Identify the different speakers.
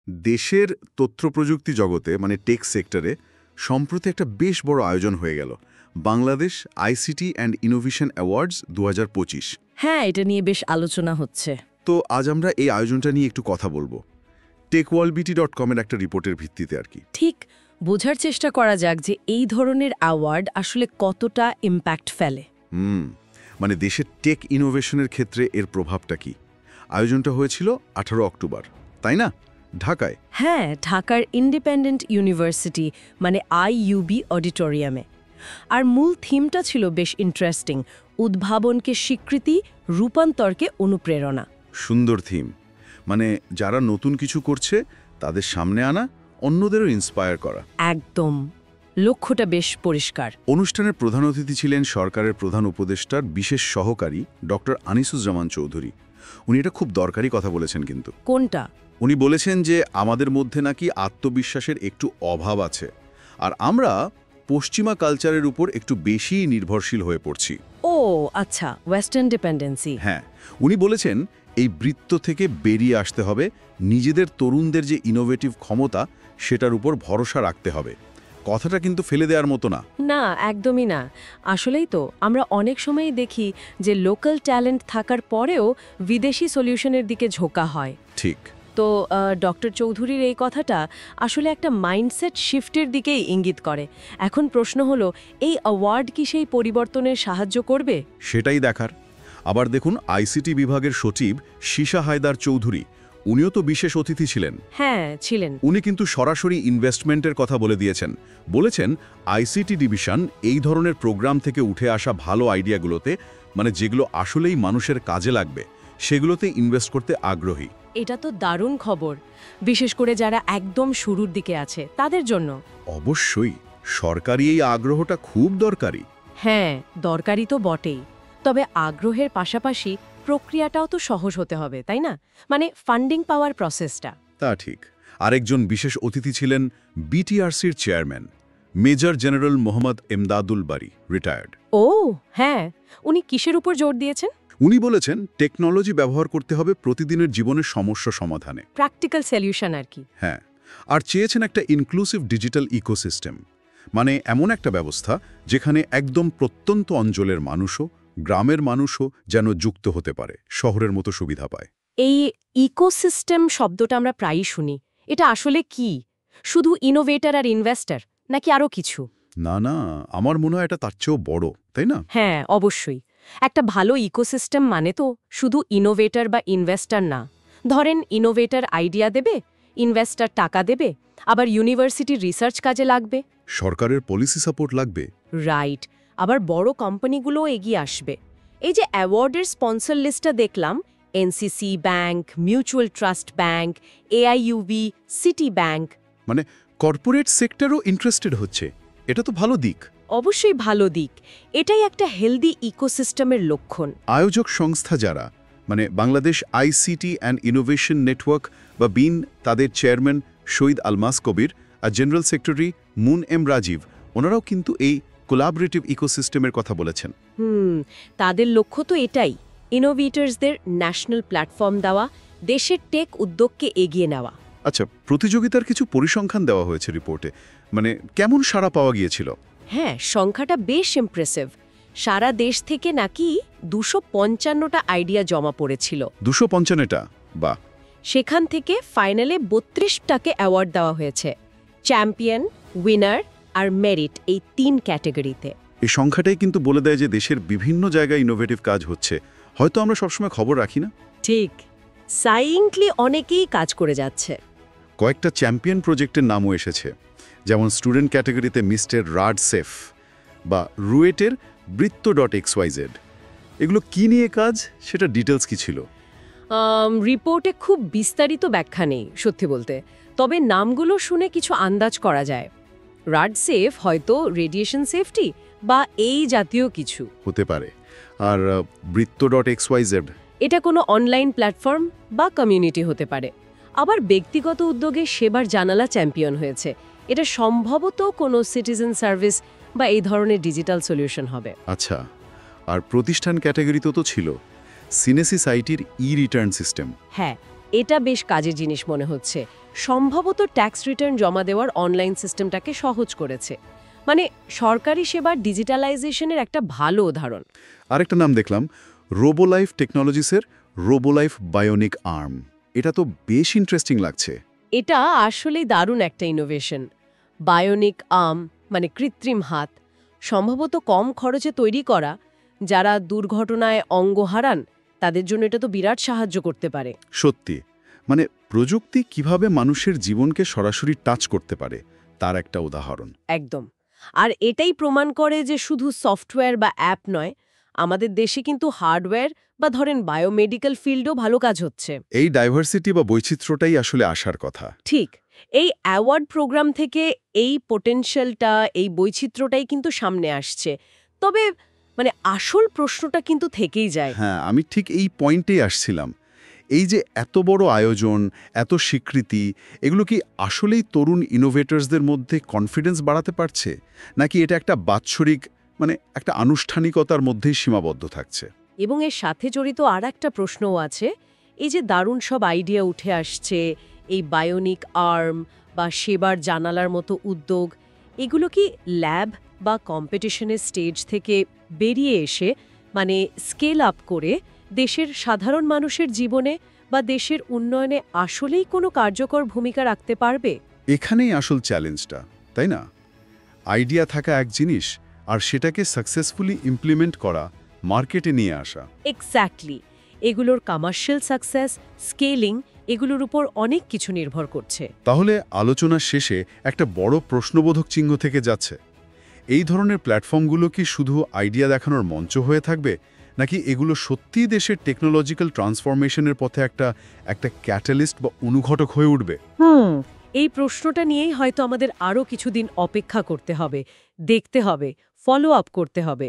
Speaker 1: দেশের তথ্যপ্রযুক্তি জগতে মানে টেক সেক্টরে সম্প্রতি একটা বেশ বড় আয়োজন হয়ে গেল Bangladesh ICT and innovation awards 2025।
Speaker 2: হ্যাঁ, এটা নিয়ে বেশ আলোচনা হচ্ছে।
Speaker 1: তো আজ আমরা এই আয়োজনটা নিয়ে একটু কথা বলবো techworldbt.com এর একটা রিপোর্টের ভিত্তিতে আর কি।
Speaker 2: ঠিক বোঝার চেষ্টা করা যাক যে এই ধরনের অ্যাওয়ার্ড আসলে কতটা ইম্প্যাক্ট ফেলে।
Speaker 1: মানে দেশের টেক ইনোভেশনের ক্ষেত্রে এর প্রভাবটা কি। আয়োজনটা হয়েছিল 18 অক্টোবর, তাই না, ঢাকায়?
Speaker 2: হ্যাঁ, ঢাকার ইন্ডিপেন্ডেন্ট ইউনিভার্সিটি মানে আইইউবি অডিটোরিয়ামে। আর মূল থিমটা ছিল বেশ ইন্টারেস্টিং, উদ্ভাবনকে স্বীকৃতি, রূপান্তরকে অনুপ্রেরণা।
Speaker 1: সুন্দর থিম, মানে যারা নতুন কিছু করছে তাদের সামনে আনা, অন্যদেরও ইন্সপায়ার করা।
Speaker 2: একদম, লক্ষ্যটা বেশ পরিষ্কার।
Speaker 1: অনুষ্ঠানের প্রধান অতিথি ছিলেন সরকারের প্রধান উপদেষ্টার বিশেষ সহকারী ডক্টর আনিসুজ্জামান চৌধুরী। উনি এটা খুব দরকারি কথা বলেছেন কিন্তু।
Speaker 2: কোনটা?
Speaker 1: উনি বলেছেন যে আমাদের মধ্যে নাকি আত্মবিশ্বাসের একটু অভাব আছে, আর আমরা পশ্চিমা কালচারের উপর একটু বেশি নির্ভরশীল হয়ে পড়ছি।
Speaker 2: ও আচ্ছা, ওয়েস্টার্ন ডিপেন্ডেন্সি।
Speaker 1: হ্যাঁ, উনি বলেছেন এই বৃত্ত থেকে বেরিয়ে আসতে হবে, নিজেদের তরুণদের যে ইনোভেটিভ ক্ষমতা সেটার উপর ভরসা রাখতে হবে। কথাটা কিন্তু ফেলে দেওয়ার মতো না।
Speaker 2: না, একদমই না। আসলেই তো আমরা অনেক সময়ই দেখি যে লোকাল ট্যালেন্ট থাকার পরেও বিদেশি সলিউশনের দিকে ঝোঁকা হয়।
Speaker 1: ঠিক।
Speaker 2: তো ডক্টর চৌধুরীর এই কথাটা আসলে একটা মাইন্ডসেট শিফটের দিকেই ইঙ্গিত করে। এখন প্রশ্ন হলো, এই অ্যাওয়ার্ড কি সেই পরিবর্তনের সাহায্য করবে?
Speaker 1: সেটাই দেখার। আবার দেখুন, আইসিটি বিভাগের সচিব শীশা হায়দার চৌধুরী, উনিও তো বিশেষ অতিথি ছিলেন।
Speaker 2: হ্যাঁ, ছিলেন।
Speaker 1: উনি কিন্তু সরাসরি ইনভেস্টমেন্টের কথা বলে দিয়েছেন। বলেছেন আইসিটি ডিভিশন এই ধরনের প্রোগ্রাম থেকে উঠে আসা ভালো আইডিয়াগুলোতে, মানে যেগুলো আসলেই মানুষের কাজে লাগবে, সেগুলোতে ইনভেস্ট করতে আগ্রহী।
Speaker 2: এটা তো দারুণ খবর, বিশেষ করে যারা একদম শুরুর দিকে আছে তাদের জন্য।
Speaker 1: অবশ্যই, সরকারি এই আগ্রহটা খুব দরকারি।
Speaker 2: হ্যাঁ, দরকারি তো বটেই, তবে আগ্রহের পাশাপাশি প্রক্রিয়াটাও তো সহজ হতে হবে, তাই না? মানে ফান্ডিং পাওয়ার প্রসেসটা।
Speaker 1: তা ঠিক। আরেকজন বিশেষ অতিথি ছিলেন বিটিআরসির chairman major general Mohammad Emdadul Bari, retired.
Speaker 2: ও হ্যাঁ, উনি কিসের উপর জোর দিয়েছেন?
Speaker 1: উনি বলেছেন টেকনোলজি ব্যবহার করতে হবে প্রতিদিনের জীবনের সমস্যা সমাধানে,
Speaker 2: প্র্যাকটিক্যাল সলিউশন আর কি।
Speaker 1: হ্যাঁ, আর চেয়েছেন একটা ইনক্লুসিভ ডিজিটাল ইকোসিস্টেম, মানে এমন একটা ব্যবস্থা যেখানে একদম প্রত্যন্ত অঞ্চলের মানুষও, গ্রামের মানুষও যেন যুক্ত হতে পারে, শহরের মতো সুবিধা পায়।
Speaker 2: এই ইকোসিস্টেম শব্দটা আমরা প্রায়ই শুনি, এটা আসলে কি? শুধু ইনোভেটর আর ইনভেস্টর, নাকি আরও কিছু?
Speaker 1: না না, আমার মনে হয় এটা তার চেয়েও বড়, তাই না?
Speaker 2: হ্যাঁ, অবশ্যই। একটা ভালো ইকোসিস্টেম মানে তো শুধু ইনোভেটর বা ইনভেস্টর না। ধরেন ইনোভেটর আইডিয়া দেবে, ইনভেস্টর টাকা দেবে, আবার ইউনিভার্সিটির রিসার্চ কাজে লাগবে,
Speaker 1: সরকারের পলিসি সাপোর্ট লাগবে।
Speaker 2: রাইট, আবার বড় কোম্পানিগুলোও এগিয়ে আসবে। এই যে অ্যাওয়ার্ডের স্পন্সর লিস্টটা দেখলাম, NCC bank, mutual trust bank, AIUB, city bank,
Speaker 1: মানে কর্পোরেট সেক্টরও ইন্টারেস্টেড হচ্ছে, এটা তো ভালো দিক।
Speaker 2: অবশ্যই ভালো দিক। এটাই একটা হেলদি ইকোসিস্টেমের লক্ষণ।
Speaker 1: আয়োজক সংস্থা যারা, মানে Bangladesh ICT and innovation network বা বিন, তাদের চেয়ারম্যান শহীদ আলমাস কবির আর general secretary Moon M Rajib, ওনারাও কিন্তু এই কোলাবোরেটিভ ইকোসিস্টেমের কথা বলেছেন।
Speaker 2: তাদের লক্ষ্য তো এটাই, ইনোভেটরসদের ন্যাশনাল প্ল্যাটফর্ম দেওয়া, দেশের টেক উদ্যোগকে এগিয়ে নেওয়া।
Speaker 1: আচ্ছা, প্রতিযোগিতার কিছু পরিসংখ্যান দেওয়া হয়েছে রিপোর্টে, মানে কেমন সাড়া পাওয়া গিয়েছিল?
Speaker 2: হ্যাঁ, সংখ্যাটা বেশ ইমপ্রেসিভ। সারা দেশ থেকে নাকি 255টা আইডিয়া জমা পড়েছিল।
Speaker 1: 255টা? বাহ।
Speaker 2: সেখান থেকে ফাইনালে 32টাকে অ্যাওয়ার্ড দেওয়া হয়েছে, চ্যাম্পিয়ন, উইনার আর মেরিট, এই 3 ক্যাটাগরিতে।
Speaker 1: এই সংখ্যাটাই কিন্তু বলে দেয় যে দেশের বিভিন্ন জায়গায় ইনোভেটিভ কাজ হচ্ছে, হয়তো আমরা সবসময় খবর রাখি না।
Speaker 2: ঠিক, সাইলেন্টলি অনেকেই কাজ করে যাচ্ছে।
Speaker 1: কয়েকটা চ্যাম্পিয়ন প্রজেক্টের নামও এসেছে, যেমন স্টুডেন্ট ক্যাটাগরিতে মিস্টার রাড সেফ বা রুয়েটের বৃত্ত.xyz। এগুলো কি নিয়ে কাজ, সেটা ডিটেলস কি ছিল?
Speaker 2: রিপোর্টে খুব বিস্তারিত ব্যাখ্যা নেই সত্যি বলতে, তবে নামগুলো শুনে কিছু আন্দাজ করা যায়। রাড সেফ হয়তো রেডিয়েশন সেফটি বা এই জাতীয় কিছু
Speaker 1: হতে পারে। আর বৃত্ত.xyz,
Speaker 2: এটা কোনো অনলাইন প্ল্যাটফর্ম বা কমিউনিটি হতে পারে। আবার ব্যক্তিগত উদ্যোগে সেবার জানালা চ্যাম্পিয়ন হয়েছে, এটা সম্ভবত কোনো সিটিজেন সার্ভিস বা এই ধরনের ডিজিটাল সলিউশন হবে।
Speaker 1: আচ্ছা, আর প্রতিষ্ঠান ক্যাটাগরিতেও তো ছিল সিনেসি সাইটির ই রিটার্ন সিস্টেম।
Speaker 2: হ্যাঁ, এটা বেশ কাজের জিনিস মনে হচ্ছে। সম্ভবত ট্যাক্স রিটার্ন জমা দেওয়ার অনলাইন সিস্টেমটাকে সহজ করেছে। মানে সরকারি সেবার ডিজিটালাইজেশনের একটা ভালো উদাহরণ।
Speaker 1: আরেকটা নাম দেখলাম, রোবোলাইফ টেকনোলজিসের রোবোলাইফ বায়োনিক আর্ম। এটা তো বেশ ইন্টারেস্টিং লাগছে।
Speaker 2: এটা আসলেই দারুণ একটা ইনোভেশন। বায়োনিক আর্ম মানে কৃত্রিম হাত, সম্ভবত কম খরচে তৈরি করা। যারা দুর্ঘটনায় অঙ্গ হারান তাদের জন্য এটা তো বিরাট সাহায্য করতে পারে।
Speaker 1: সত্যি, মানে প্রযুক্তি কিভাবে মানুষের জীবনকে সরাসরি টাচ করতে পারে তার একটা উদাহরণ।
Speaker 2: একদম। আর এটাই প্রমাণ করে যে শুধু সফটওয়্যার বা অ্যাপ নয়, আমাদের দেশে কিন্তু হার্ডওয়্যার বা ধরেন বায়োমেডিক্যাল ফিল্ডও ভালো কাজ হচ্ছে।
Speaker 1: এই ডাইভার্সিটি বা বৈচিত্র্যটাই আসলে আসার কথা।
Speaker 2: ঠিক। এই অ্যাওয়ার্ড প্রোগ্রাম থেকে এই পোটেনশিয়ালটা, এই বৈচিত্র্যটাই কিন্তু সামনে আসছে। তবে মানে আসল প্রশ্নটা কিন্তু থেকেই যায়।
Speaker 1: হ্যাঁ, আমি ঠিক এই পয়েন্টেই আসছিলাম। এই যে এত বড় আয়োজন, এত স্বীকৃতি, এগুলো কি আসলেই তরুণ ইনোভেটরসদের মধ্যে কনফিডেন্স বাড়াতে পারছে, নাকি এটা একটা বাৎসরিক মানে একটা আনুষ্ঠানিকতার মধ্যেই সীমাবদ্ধ থাকছে?
Speaker 2: এবং এর সাথে জড়িত আর একটা প্রশ্নও আছে। এই যে দারুণ সব আইডিয়া উঠে আসছে, এই বায়োনিক আর্ম বা সেবার জানালার মতো উদ্যোগ, এগুলো কি ল্যাব বা কম্পিটিশনের স্টেজ থেকে বেরিয়ে এসে মানে স্কেল আপ করে দেশের সাধারণ মানুষের জীবনে বা দেশের উন্নয়নে আসলেই কোনো কার্যকর ভূমিকা রাখতে পারবে?
Speaker 1: এখানেই আসল চ্যালেঞ্জটা, তাই না? আইডিয়া থাকা এক জিনিস, আর সেটাকে সাকসেসফুলি ইমপ্লিমেন্ট করা, মার্কেটে নিয়ে আসা।
Speaker 2: এক্স্যাক্টলি। এগুলোর কমার্শিয়াল সাকসেস, স্কেলিং, এগুলোর উপর অনেক কিছু নির্ভর করছে।
Speaker 1: তাহলে আলোচনার শেষে একটা বড় প্রশ্নবোধক চিহ্ন থেকে যাচ্ছে। এই ধরনের প্ল্যাটফর্মগুলো কি শুধু আইডিয়া দেখানোর মঞ্চ হয়ে থাকবে, নাকি এগুলো সত্যিই দেশের টেকনোলজিক্যাল ট্রান্সফরমেশনের পথে একটা ক্যাটালিস্ট বা অনুঘটক হয়ে উঠবে?
Speaker 2: এই প্রশ্নটা নিয়েই হয়তো আমাদের আরও কিছুদিন অপেক্ষা করতে হবে, দেখতে হবে, ফলো আপ করতে হবে।